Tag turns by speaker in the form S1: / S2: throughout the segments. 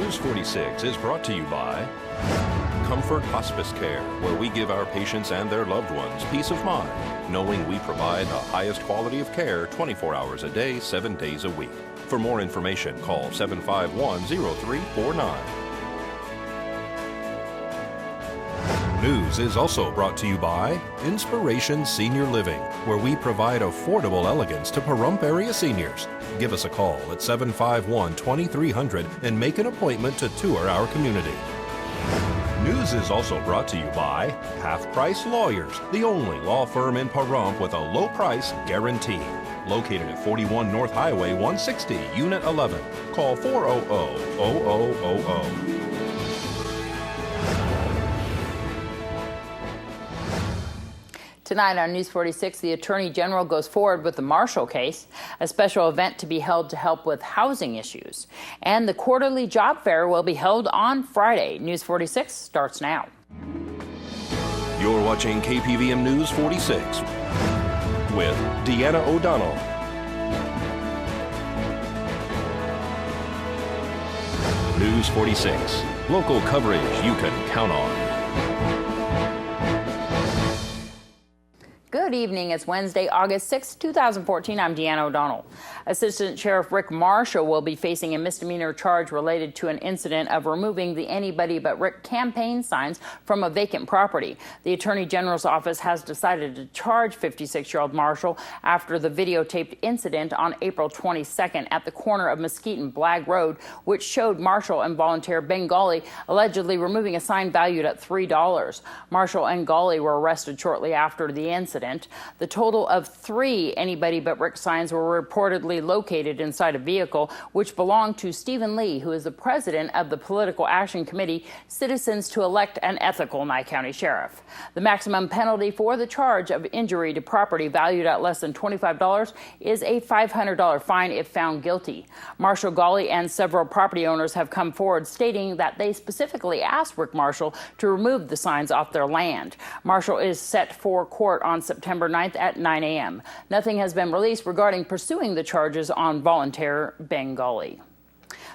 S1: News 46 is brought to you by Comfort Hospice Care, where we give our patients and their loved ones peace of mind, knowing we provide the highest quality of care 24 hours a day, 7 days a week. For more information, call 751-0349. News is also brought to you by Inspiration Senior Living, where we provide affordable elegance to Pahrump area seniors. Give us a call at 751-2300 and make an appointment to tour our community. News is also brought to you by Half Price Lawyers, the only law firm in Pahrump with a low price guarantee. Located at 41 North Highway 160, Unit 11. Call 400-0000.
S2: Tonight on News 46, the Attorney General goes forward with the Marshall case, a special event to be held to help with housing issues. And the quarterly job fair will be held on Friday. News 46 starts now.
S1: You're watching KPVM News 46 with Deanna O'Donnell. News 46, local coverage you can count on.
S2: Good evening. It's Wednesday, August 6, 2014. I'm Deanna O'Donnell. Assistant Sheriff Rick Marshall will be facing a misdemeanor charge related to an incident of removing the Anybody But Rick campaign signs from a vacant property. The Attorney General's office has decided to charge 56-year-old Marshall after the videotaped incident on April 22nd at the corner of Mesquite and Blagg Road, which showed Marshall and volunteer Bengali allegedly removing a sign valued at $3. Marshall and Gali were arrested shortly after the incident. The total of 3 Anybody But Rick signs were reportedly located inside a vehicle which belonged to Stephen Lee, who is the president of the Political Action Committee, Citizens to Elect an Ethical Nye County Sheriff. The maximum penalty for the charge of injury to property valued at less than $25 is a $500 fine if found guilty. Marshall Gali and several property owners have come forward stating that they specifically asked Rick Marshall to remove the signs off their land. Marshall is set for court on September 9th at 9 a.m. Nothing has been released regarding pursuing the charges on volunteer Bengali.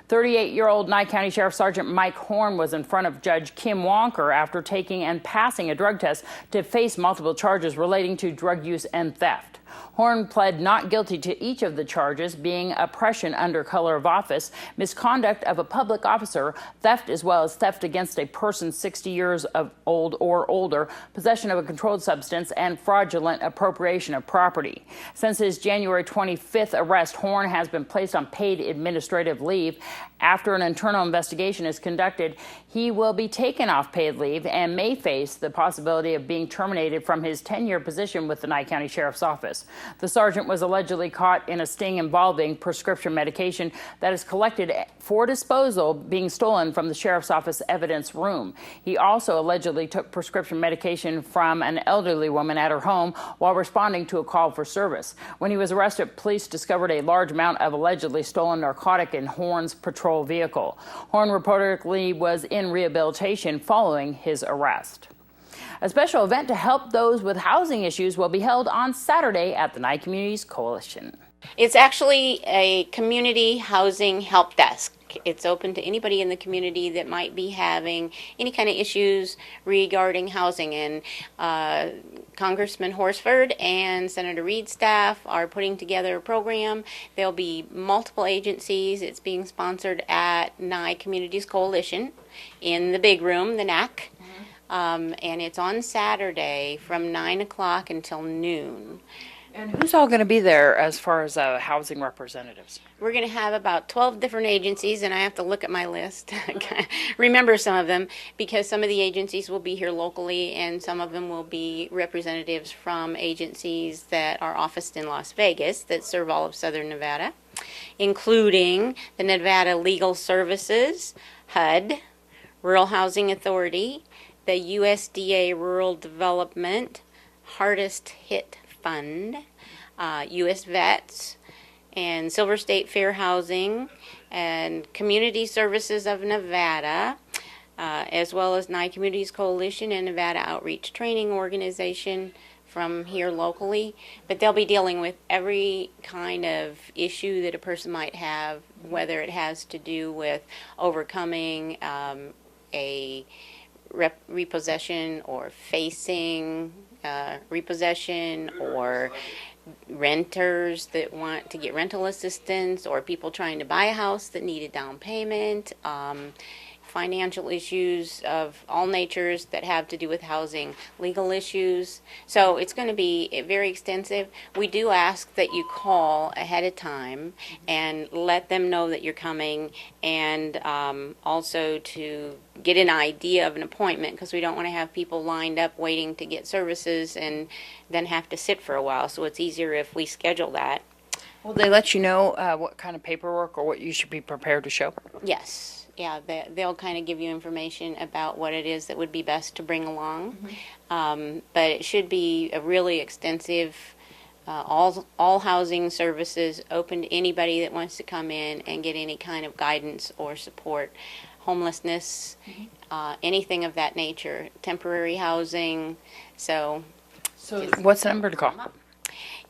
S2: 38-year-old Nye County Sheriff Sergeant Mike Horn was in front of Judge Kim Wonker after taking and passing a drug test to face multiple charges relating to drug use and theft. Horn pled not guilty to each of the charges, being oppression under color of office, misconduct of a public officer, theft as well as theft against a person 60 years of old or older, possession of a controlled substance, and fraudulent appropriation of property. Since his January 25th arrest, Horn has been placed on paid administrative leave. After an internal investigation is conducted, he will be taken off paid leave and may face the possibility of being terminated from his 10-year position with the Nye County Sheriff's Office. The sergeant was allegedly caught in a sting involving prescription medication that is collected for disposal being stolen from the sheriff's office evidence room. He also allegedly took prescription medication from an elderly woman at her home while responding to a call for service. When he was arrested, police discovered a large amount of allegedly stolen narcotic in Horn's patrol vehicle. Horn reportedly was in rehabilitation following his arrest. A special event to help those with housing issues will be held on Saturday at the Nye Communities Coalition.
S3: It's actually a community housing help desk. It's open to anybody in the community that might be having any kind of issues regarding housing. And Congressman Horsford and Senator Reid's staff are putting together a program. There'll be multiple agencies. It's being sponsored at Nye Communities Coalition in the big room, the NAC. And it's on Saturday from 9 o'clock until noon.
S2: And who's all going to be there as far as housing representatives?
S3: We're going to have about 12 different agencies, and I have to look at my list, remember some of them, because some of the agencies will be here locally, and some of them will be representatives from agencies that are officed in Las Vegas that serve all of Southern Nevada, including the Nevada Legal Services, HUD, Rural Housing Authority, the USDA Rural Development, Hardest Hit Fund, U.S. Vets, and Silver State Fair Housing, and Community Services of Nevada, as well as Nye Communities Coalition and Nevada Outreach Training Organization, from here locally, but they'll be dealing with every kind of issue that a person might have, whether it has to do with overcoming a repossession or facing repossession, or renters that want to get rental assistance, or people trying to buy a house that need a down payment, financial issues of all natures that have to do with housing, legal issues. So it's going to be very extensive. We do ask that you call ahead of time and let them know that you're coming, and also to get an idea of an appointment, because we don't want to have people lined up waiting to get services and then have to sit for a while. So it's easier if we schedule that.
S2: Will they let you know what kind of paperwork or what you should be prepared to show?
S3: Yes. Yeah, they'll kind of give you information about what it is that would be best to bring along. But it should be a really extensive, all housing services open to anybody that wants to come in and get any kind of guidance or support. Homelessness, anything of that nature, temporary housing. So
S2: what's the number to call?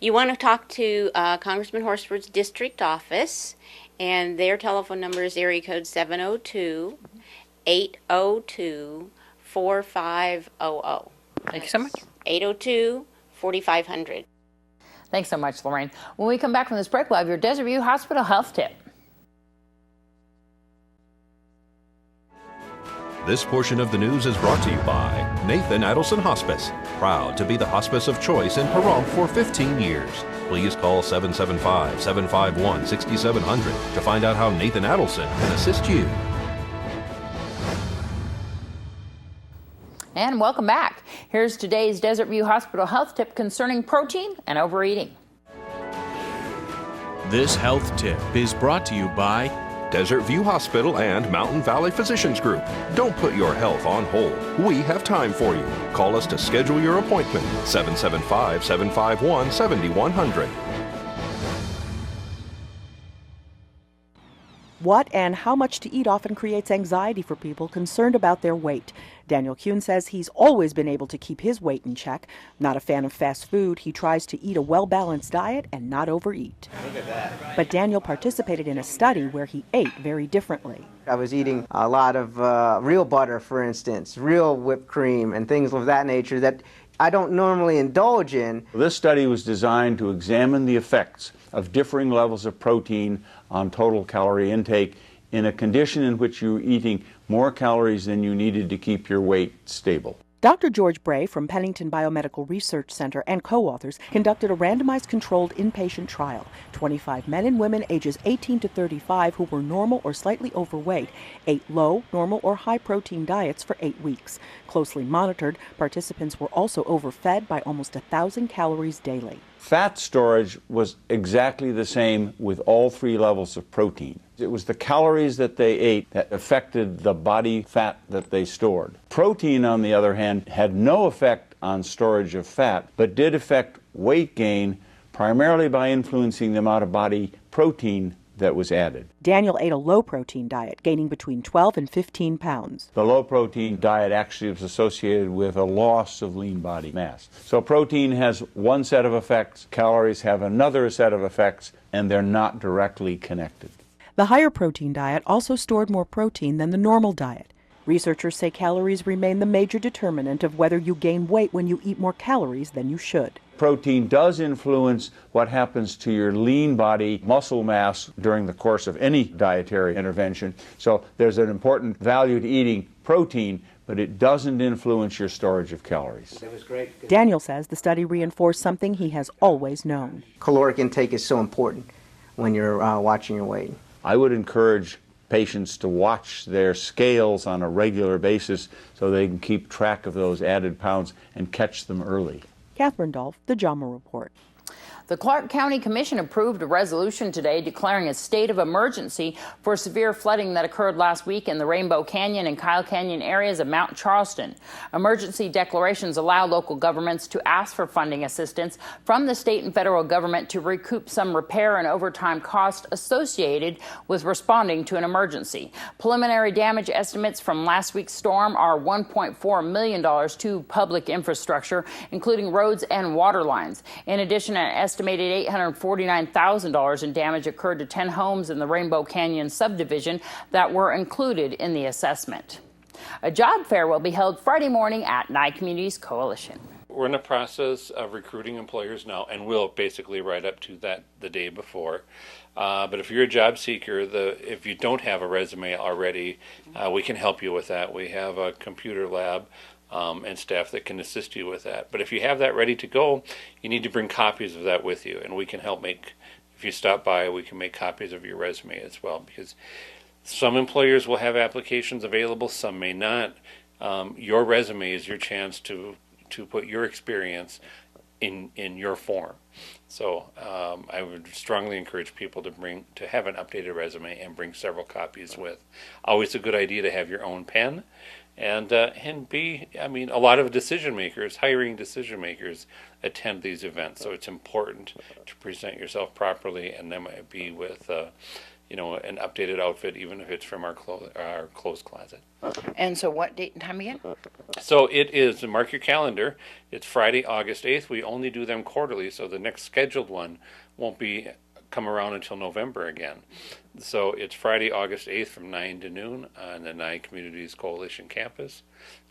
S3: You want to talk to Congressman Horsford's district office, and their telephone number is area code 702-802-4500.
S2: Thank you so much.
S3: 802-4500.
S2: Thanks so much, Lorraine. When we come back from this break, we'll have your Desert View Hospital health tip.
S1: This portion of the news is brought to you by Nathan Adelson Hospice, proud to be the hospice of choice in Pahrump for 15 years. Please call 775-751-6700 to find out how Nathan Adelson can assist you.
S2: And welcome back. Here's today's Desert View Hospital health tip concerning protein and overeating.
S4: This health tip is brought to you by
S1: Desert View Hospital and Mountain Valley Physicians Group. Don't put your health on hold. We have time for you. Call us to schedule your appointment. 775-751-7100.
S5: What and how much to eat often creates anxiety for people concerned about their weight. Daniel Kuhn says he's always been able to keep his weight in check. Not a fan of fast food, he tries to eat a well-balanced diet and not overeat.
S6: Look at that.
S5: But Daniel participated in a study where he ate very differently.
S6: I was eating a lot of real butter, for instance, real whipped cream and things of that nature that I don't normally indulge in.
S7: This study was designed to examine the effects of differing levels of protein on total calorie intake in a condition in which you were eating more calories than you needed to keep your weight stable.
S5: Dr. George Bray from Pennington Biomedical Research Center and co-authors conducted a randomized controlled inpatient trial. 25 men and women ages 18 to 35 who were normal or slightly overweight ate low, normal, or high protein diets for 8 weeks. Closely monitored, participants were also overfed by almost 1,000 calories daily.
S7: Fat storage was exactly the same with all three levels of protein. It was the calories that they ate that affected the body fat that they stored. Protein, on the other hand, had no effect on storage of fat, but did affect weight gain primarily by influencing the amount of body protein that was added.
S5: Daniel ate a low-protein diet, gaining between 12 and 15 pounds.
S7: The low-protein diet actually was associated with a loss of lean body mass. So protein has one set of effects, calories have another set of effects, and they're not directly connected.
S5: The higher protein diet also stored more protein than the normal diet. Researchers say calories remain the major determinant of whether you gain weight when you eat more calories than you should.
S7: Protein does influence what happens to your lean body muscle mass during the course of any dietary intervention. So there's an important value to eating protein, but it doesn't influence your storage of calories.
S6: That was great.
S5: Daniel says the study reinforced something he has always known.
S6: Caloric intake is so important when you're watching your weight.
S7: I would encourage patients to watch their scales on a regular basis so they can keep track of those added pounds and catch them early.
S5: Catherine Dolph, The JAMA Report.
S2: The Clark County Commission approved a resolution today declaring a state of emergency for severe flooding that occurred last week in the Rainbow Canyon and Kyle Canyon areas of Mount Charleston. Emergency declarations allow local governments to ask for funding assistance from the state and federal government to recoup some repair and overtime costs associated with responding to an emergency. Preliminary damage estimates from last week's storm are $1.4 million to public infrastructure, including roads and water lines. In addition, an estimated $849,000 in damage occurred to 10 homes in the Rainbow Canyon subdivision that were included in the assessment. A job fair will be held Friday morning at Nye Communities Coalition.
S8: We're in the process of recruiting employers now, and we'll basically right up to that the day before. But if you're a job seeker, if you don't have a resume already, we can help you with that. We have a computer lab and staff that can assist you with that. But if you have that ready to go, you need to bring copies of that with you, and we can help make, if you stop by, we can make copies of your resume as well, because some employers will have applications available, some may not. Your resume is your chance to put your experience in your form. So I would strongly encourage people to have an updated resume and bring several copies with. Always a good idea to have your own pen. And a lot of hiring decision makers attend these events. So it's important to present yourself properly, and that might be with, an updated outfit, even if it's from our clothes closet.
S2: And so what date and time again?
S8: So it is, mark your calendar, it's Friday, August 8th. We only do them quarterly, so the next scheduled one won't come around until November again. So it's Friday, August 8th from 9 to noon on the Nye Communities Coalition campus,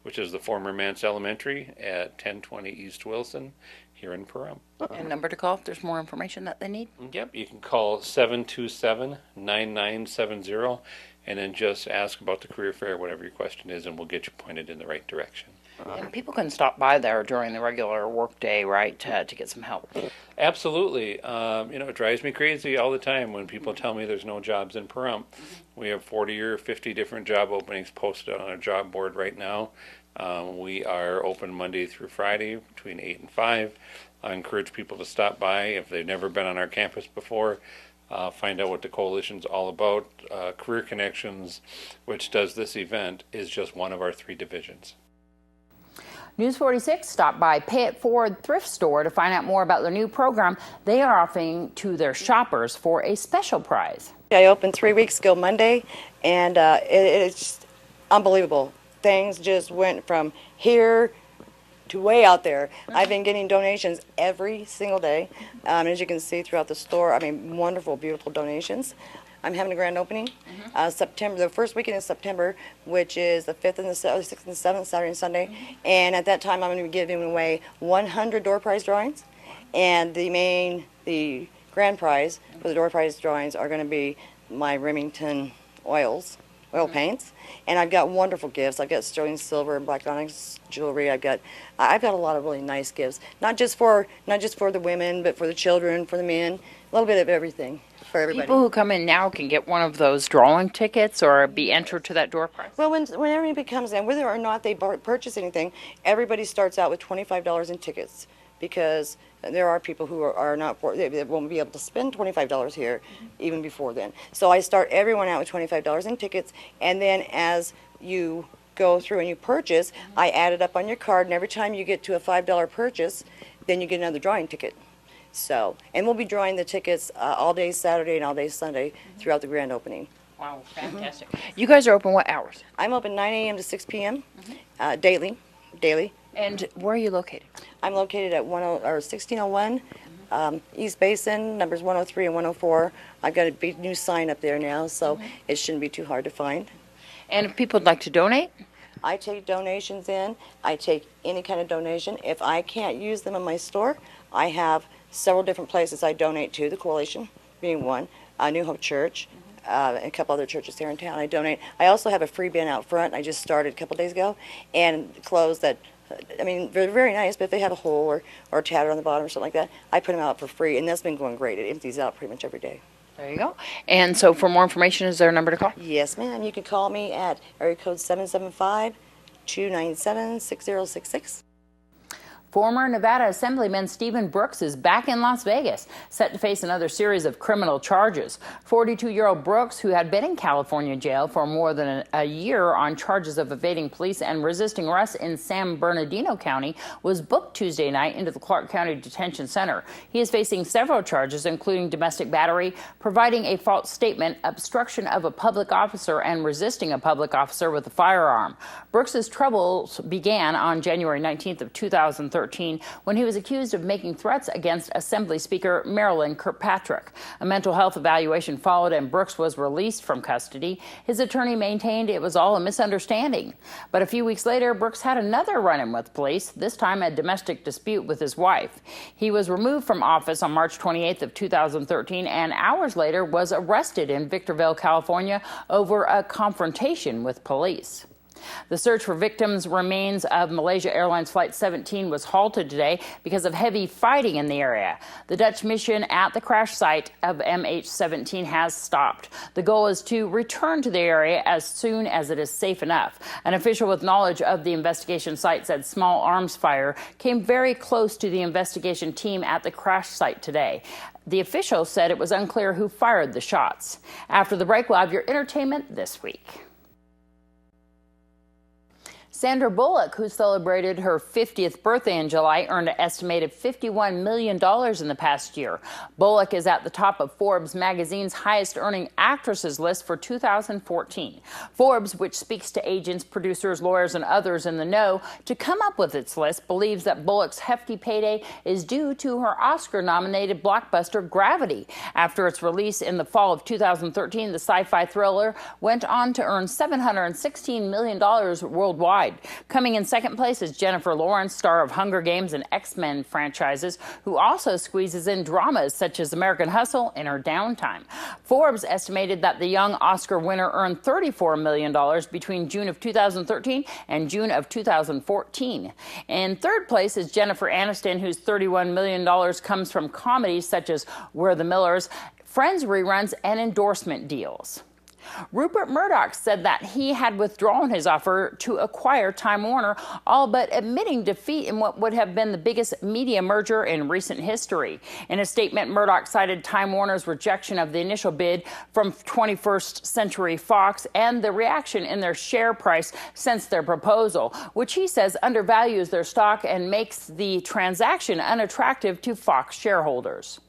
S8: which is the former Mance Elementary at 1020 East Wilson here in Pahrump.
S2: And number to call if there's more information that they need?
S8: Yep, you can call 727-9970 and then just ask about the career fair, whatever your question is, and we'll get you pointed in the right direction.
S2: And people can stop by there during the regular work day, right, to get some help?
S8: Absolutely. It drives me crazy all the time when people tell me there's no jobs in Pahrump. We have 40 or 50 different job openings posted on our job board right now. We are open Monday through Friday between 8 and 5. I encourage people to stop by if they've never been on our campus before. Find out what the coalition's all about. Career Connections, which does this event, is just one of our 3 divisions.
S2: News 46 stopped by Pay It Forward thrift store to find out more about their new program they are offering to their shoppers for a special prize.
S9: I opened 3 weeks ago Monday, and it's unbelievable. Things just went from here to way out there. I've been getting donations every single day, as you can see throughout the store. Wonderful, beautiful donations. I'm having a grand opening September, the first weekend of September, which is the 5th and the 6th and 7th, Saturday and Sunday. And at that time, I'm going to be giving away 100 door prize drawings. And the grand prize for the door prize drawings are going to be my Remington oil paints. And I've got wonderful gifts. I've got sterling silver and black onyx jewelry. I've got a lot of really nice gifts. Not just for the women, but for the children, for the men. A little bit of everything. For everybody.
S2: People who come in now can get one of those drawing tickets or be entered to that door prize?
S9: Well, when everybody comes in, whether or not they purchase anything, everybody starts out with $25 in tickets, because there are people who are not, they won't be able to spend $25 here even before then. So I start everyone out with $25 in tickets, and then as you go through and you purchase, I add it up on your card, and every time you get to a $5 purchase, then you get another drawing ticket. So, and we'll be drawing the tickets all day Saturday and all day Sunday throughout the grand opening.
S2: Wow, fantastic. You guys are open what hours?
S9: I'm open 9 a.m. to 6 p.m. Daily.
S2: And where are you located?
S9: I'm located at 1601 East Basin, numbers 103 and 104. I've got a big new sign up there now, so it shouldn't be too hard to find.
S2: And if people would like to donate?
S9: I take donations in. I take any kind of donation. If I can't use them in my store, I have several different places I donate to, the Coalition being one, New Hope Church, and a couple other churches here in town I donate. I also have a free bin out front I just started a couple days ago, and clothes that, they're very nice, but if they have a hole or a tatter on the bottom or something like that, I put them out for free, and that's been going great. It empties out pretty much every day.
S2: There you go. And so for more information, is there a number to call?
S9: Yes, ma'am. You can call me at area code 775-297-6066.
S2: Former Nevada Assemblyman Stephen Brooks is back in Las Vegas, set to face another series of criminal charges. 42-year-old Brooks, who had been in California jail for more than a year on charges of evading police and resisting arrest in San Bernardino County, was booked Tuesday night into the Clark County Detention Center. He is facing several charges, including domestic battery, providing a false statement, obstruction of a public officer, and resisting a public officer with a firearm. Brooks's troubles began on January 19th of 2013 when he was accused of making threats against Assembly Speaker Marilyn Kirkpatrick. A mental health evaluation followed and Brooks was released from custody. His attorney maintained it was all a misunderstanding. But a few weeks later, Brooks had another run-in with police, this time a domestic dispute with his wife. He was removed from office on March 28th of 2013 and hours later was arrested in Victorville, California over a confrontation with police. The search for victims' remains of Malaysia Airlines Flight 17 was halted today because of heavy fighting in the area. The Dutch mission at the crash site of MH17 has stopped. The goal is to return to the area as soon as it is safe enough. An official with knowledge of the investigation site said small arms fire came very close to the investigation team at the crash site today. The official said it was unclear who fired the shots. After the break, we'll have your entertainment this week. Sandra Bullock, who celebrated her 50th birthday in July, earned an estimated $51 million in the past year. Bullock is at the top of Forbes magazine's highest-earning actresses list for 2014. Forbes, which speaks to agents, producers, lawyers, and others in the know to come up with its list, believes that Bullock's hefty payday is due to her Oscar-nominated blockbuster Gravity. After its release in the fall of 2013, the sci-fi thriller went on to earn $716 million worldwide. Coming in second place is Jennifer Lawrence, star of Hunger Games and X-Men franchises, who also squeezes in dramas such as American Hustle in her downtime. Forbes estimated that the young Oscar winner earned $34 million between June of 2013 and June of 2014. In third place is Jennifer Aniston, whose $31 million comes from comedies such as We're the Millers, Friends reruns, and endorsement deals. Rupert Murdoch said that he had withdrawn his offer to acquire Time Warner, all but admitting defeat in what would have been the biggest media merger in recent history. In a statement, Murdoch cited Time Warner's rejection of the initial bid from 21st Century Fox and the reaction in their share price since their proposal, which he says undervalues their stock and makes the transaction unattractive to Fox shareholders.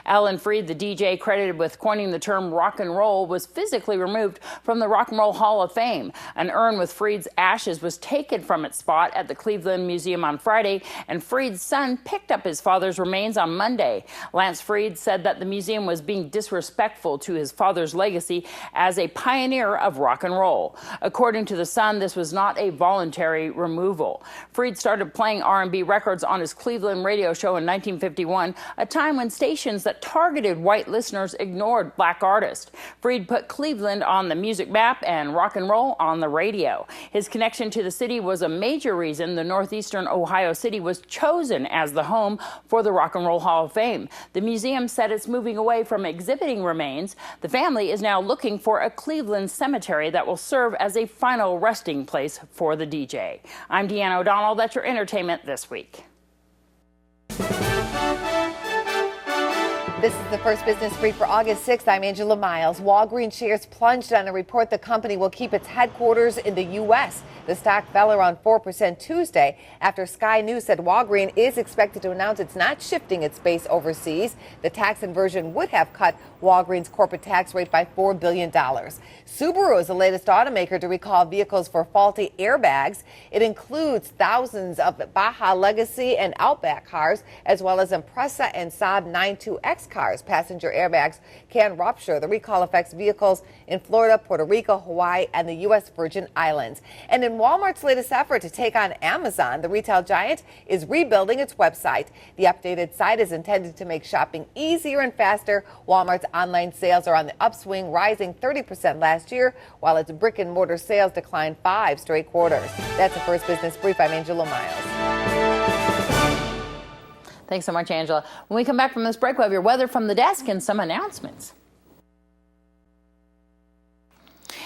S2: Alan Freed, the DJ credited with coining the term rock and roll, was physically removed from the Rock and Roll Hall of Fame. An urn with Freed's ashes was taken from its spot at the Cleveland Museum on Friday, and Freed's son picked up his father's remains on Monday. Lance Freed said that the museum was being disrespectful to his father's legacy as a pioneer of rock and roll. According to the Sun, this was not a voluntary removal. Freed started playing R&B records on his Cleveland radio show in 1951, a time when stations that targeted white listeners ignored black artists. Freed put Cleveland on the music map and rock and roll on the radio. His connection to the city was a major reason the northeastern Ohio city was chosen as the home for the Rock and Roll Hall of Fame. The museum said it's moving away from exhibiting remains. The family is now looking for a Cleveland cemetery that will serve as a final resting place for the DJ. I'm Deanna O'Donnell. That's your entertainment this week.
S10: This is the First Business Brief for August 6th. I'm Angela Miles. Walgreens shares plunged on a report the company will keep its headquarters in the U.S. The stock fell around 4% Tuesday after Sky News said Walgreens is expected to announce it's not shifting its base overseas. The tax inversion would have cut Walgreens' corporate tax rate by $4 billion. Subaru is the latest automaker to recall vehicles for faulty airbags. It includes thousands of Baja Legacy and Outback cars, as well as Impreza and Saab 92X cars. Passenger airbags can rupture. The recall affects vehicles in Florida, Puerto Rico, Hawaii, and the U.S. Virgin Islands. And in Walmart's latest effort to take on Amazon, the retail giant is rebuilding its website. The updated site is intended to make shopping easier and faster. Walmart's online sales are on the upswing, rising 30% last year, while its brick-and-mortar sales declined 5 straight quarters. That's the First Business Brief. I'm Angela Miles.
S2: Thanks so much, Angela. When we come back from this break, we'll have your weather from the desk and some announcements.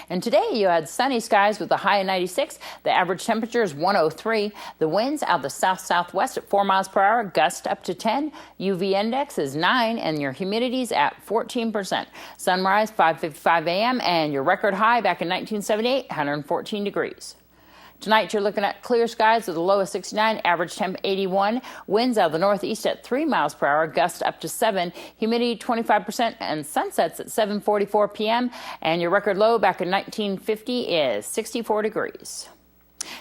S2: And today you had sunny skies with a high of 96. The average temperature is 103. The winds out the south-southwest at 4 miles per hour, gust up to 10. UV index is 9, and your humidity's at 14%. Sunrise 5:55 a.m. and your record high back in 1978, 114 degrees. Tonight, you're looking at clear skies with a low of 69, average temp 81, winds out of the northeast at 3 miles per hour, gust up to 7, humidity 25%, and sunsets at 7:44 p.m. And your record low back in 1950 is 64 degrees.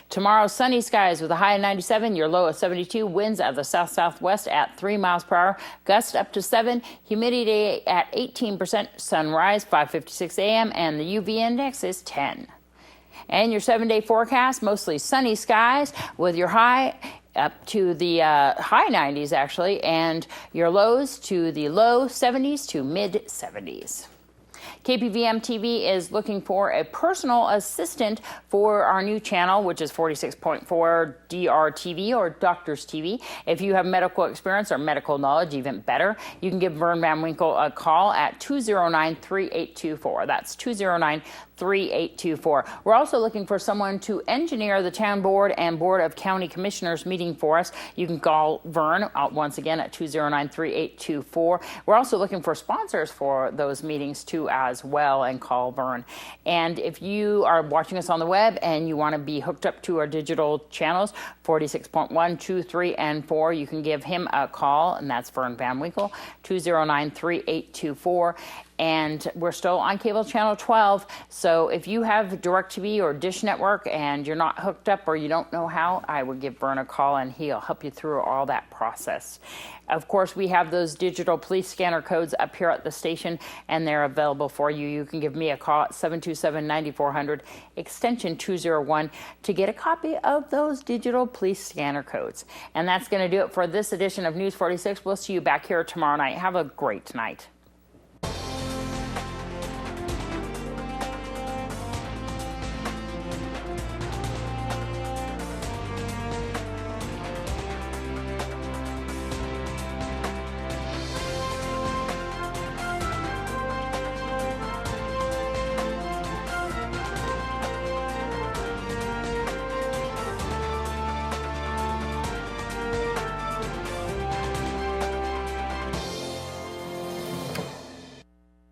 S2: Tomorrow, sunny skies with a high of 97, your low of 72, winds out of the south-southwest at 3 miles per hour, gust up to 7, humidity at 18%, sunrise 5:56 a.m., and the UV index is 10. And your 7-day forecast, mostly sunny skies with your high up to the high 90s, actually, and your lows to the low 70s to mid 70s. KPVM TV is looking for a personal assistant for our new channel, which is 46.4 DRTV or Doctors TV. If you have medical experience or medical knowledge, even better, you can give Vern Van Winkle a call at 209-3824. That's 209-3824. We're also looking for someone to engineer the Town Board and Board of County Commissioners meeting for us. You can call Vern once again at 209-3824. We're also looking for sponsors for those meetings too as well, and call Vern. And if you are watching us on the web and you want to be hooked up to our digital channels, 46.1, 2, 3, and 4, you can give him a call, and that's Vern Van Winkle, 209-3824. And we're still on cable channel 12. So if you have DirecTV or Dish Network and you're not hooked up or you don't know how, I would give Vern a call and he'll help you through all that process. Of course, we have those digital police scanner codes up here at the station, and they're available for you. You can give me a call at 727-9400, extension 201, to get a copy of those digital police scanner codes. And that's going to do it for this edition of News 46. We'll see you back here tomorrow night. Have a great night.